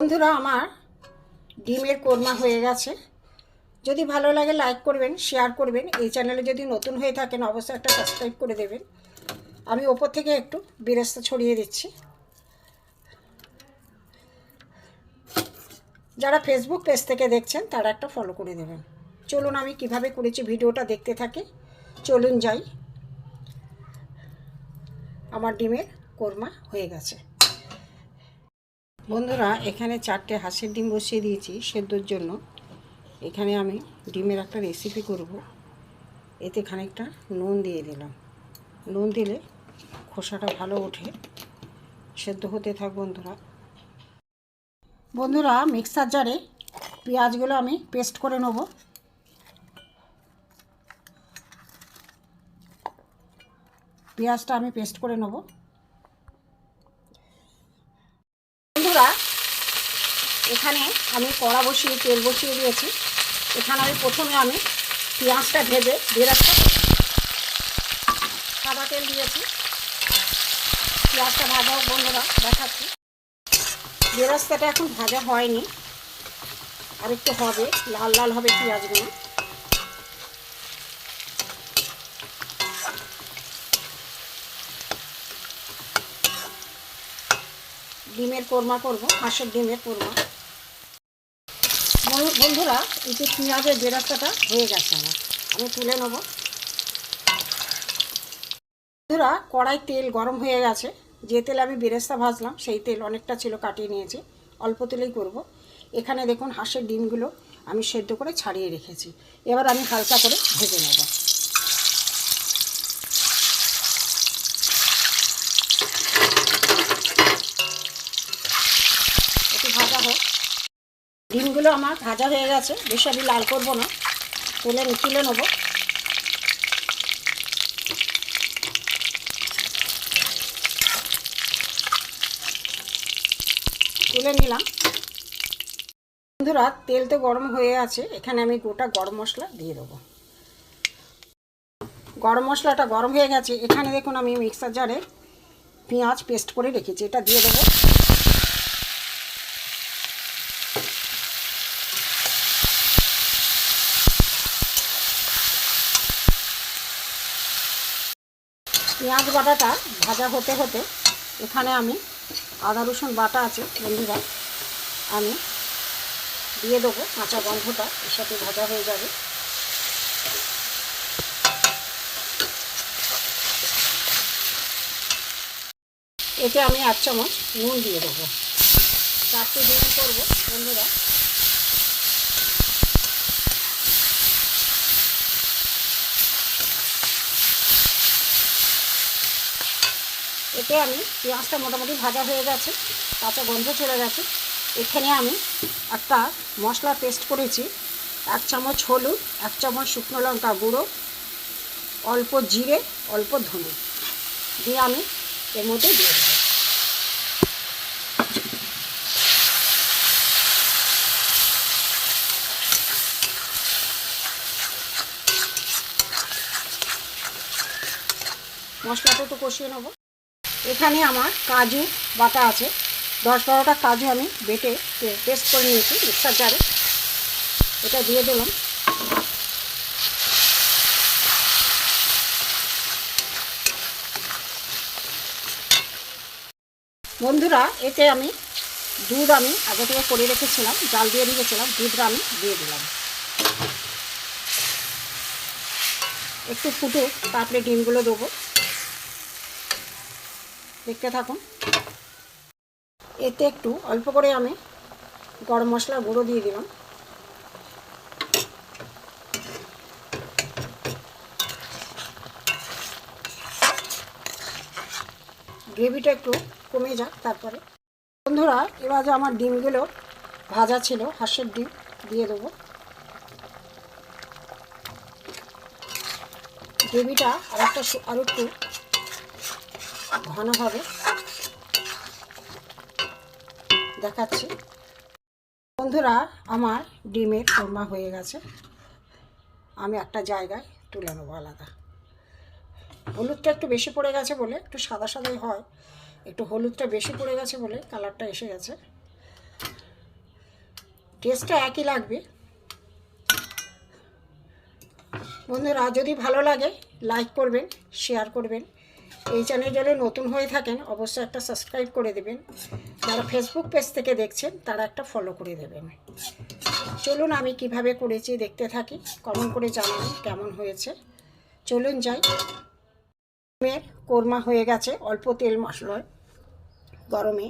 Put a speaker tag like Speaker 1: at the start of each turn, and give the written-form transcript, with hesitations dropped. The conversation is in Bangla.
Speaker 1: বন্ধুরা, আমার ডিমের কোরমা হয়ে গেছে। যদি ভালো লাগে লাইক করবেন, শেয়ার করবেন। এই চ্যানেলে যদি নতুন হয়ে থাকেন অবশ্যই একটা সাবস্ক্রাইব করে দেবেন। আমি ওপর থেকে একটু বেরেস্তা ছড়িয়ে দিচ্ছি। যারা ফেসবুক পেজ থেকে দেখছেন তারা একটা ফলো করে দেবেন। চলুন আমি কিভাবে করেছি ভিডিওটা দেখতে থাকি। চলুন যাই। আমার ডিমের কোরমা হয়ে গেছে। বন্ধুরা, এখানে 4টে হাঁসের ডিম বসিয়ে দিয়েছি সেদ্ধর জন্য। এখানে আমি ডিমের একটা রেসিপি করব। এতে খানিকটা নুন দিয়ে দিলাম। নুন দিলে খোসাটা ভালো ওঠে। সেদ্ধ হতে থাক বন্ধুরা। বন্ধুরা, মিক্সার জারে পেঁয়াজগুলো আমি পেস্ট করে নেব। পেঁয়াজটা আমি পেস্ট করে নেব। বন্ধুরা, এখানে আমি কড়া বসিয়ে তেল বসিয়ে দিয়েছি। এখানে আমি প্রথমে পেঁয়াজটা ভেজে বেরেস্তা সাদা তেল দিয়েছি। পেঁয়াজটা ভাজা হোক বন্ধুরা, দেখাচ্ছি। বেরেস্তাটা এখন ভাজা হয়নি, আর একটু হবে, লাল লাল হবে পেঁয়াজগুলো। ডিমের কোরমা করব, হাঁসের ডিমের কোরমা। বন্ধুরা, এই যে পেঁয়াজের বেরেস্তাটা হয়ে গেছে আমার, আমি তুলে নেব। বন্ধুরা, কড়াই তেল গরম হয়ে গেছে। যে তেল আমি বেরেস্তা ভাজলাম সেই তেল অনেকটা ছিল, কাটিয়ে নিয়েছি। অল্প তেলেই করব। এখানে দেখুন হাঁসের ডিমগুলো আমি সেদ্ধ করে ছাড়িয়ে রেখেছি। এবার আমি হালকা করে ভেজে নেব। একটু ভাজা হোক। ডিমগুলো আমার ভাজা হয়ে গেছে, বেশি আমি লাল করব না। তুলে নেব। তুলে নিলাম। বন্ধুরা, তেল তো গরম হয়ে আছে। এখানে আমি গোটা গরম মশলা দিয়ে দেবো। গরম মশলাটা গরম হয়ে গেছে। এখানে দেখুন আমি মিক্সার জারে পেঁয়াজ পেস্ট করে রেখেছি, এটা দিয়ে দেবো। পেঁয়াজ বাটাটা ভাজা হতে হতে এখানে আমি আদা রসুন বাটা আছে বন্ধুরা, আমি দিয়ে দেবো। কাঁচা গন্ধটা এর সাথে ভাজা হয়ে যাবে। এতে আমি 1 চামচ নুন দিয়ে দেবো। 4টে ডিম করবো বন্ধুরা। এতে আমি পেঁয়াজটা মোটামুটি ভাজা হয়ে গেছে, কাঁচা গন্ধ চলে গেছে। এখানে আমি একটা মশলা পেস্ট করেছি। 1 চামচ হলুদ, 1 চামচ শুকনো লঙ্কা গুঁড়ো, অল্প জিরে, অল্প ধনে দিয়ে আমি এর মধ্যে দিয়ে দেবো। মশলাটা একটু কষিয়ে নেব। এখানে আমার কাজু বাটা আছে। 10-12টা কাজু আমি বেটে পেস্ট করে নিয়েছি মিক্সার জারে। এটা দিয়ে দিলাম। বন্ধুরা, এতে আমি দুধ আমি আগে থেকে করে রেখেছিলাম, জাল দিয়ে রেখেছিলাম, দুধটা আমি দিয়ে দিলাম। একটু ফুটুক, তারপরে ডিমগুলো দেবো। দেখতে থাকুন। এতে একটু অল্প করে আমি গরম মশলা গুঁড়ো দিয়ে দিলাম। গ্রেভিটা একটু কমে যাক তারপরে। বন্ধুরা, এবার যে আমার ডিমগুলো ভাজা ছিল, হাঁসের ডিম দিয়ে দেবো। গ্রেভিটা আর একটু ঘন হবে, দেখাচ্ছি। বন্ধুরা, আমার ডিমের কোরমা হয়ে গেছে। আমি একটা জায়গায় তুলে নেবো আলাদা। হলুদটা একটু বেশি পড়ে গেছে বলে, একটু সাদা সাদাই হয়, একটু হলুদটা বেশি পড়ে গেছে বলে কালারটা এসে গেছে। টেস্টটা একই লাগবে। বন্ধুরা যদি ভালো লাগে লাইক করবেন, শেয়ার করবেন। এই চ্যানেল যদি নতুন হয়ে থাকেন অবশ্যই একটা সাবস্ক্রাইব করে দেবেন। যারা ফেসবুক পেজ থেকে দেখছেন তারা একটা ফলো করে দেবেন। চলুন আমি কিভাবে করেছি দেখতে থাকি, কমেন্ট করে জানান কেমন হয়েছে। চলুন যাই। ডিমের কোরমা হয়ে গেছে অল্প তেল মশলায় গরমে।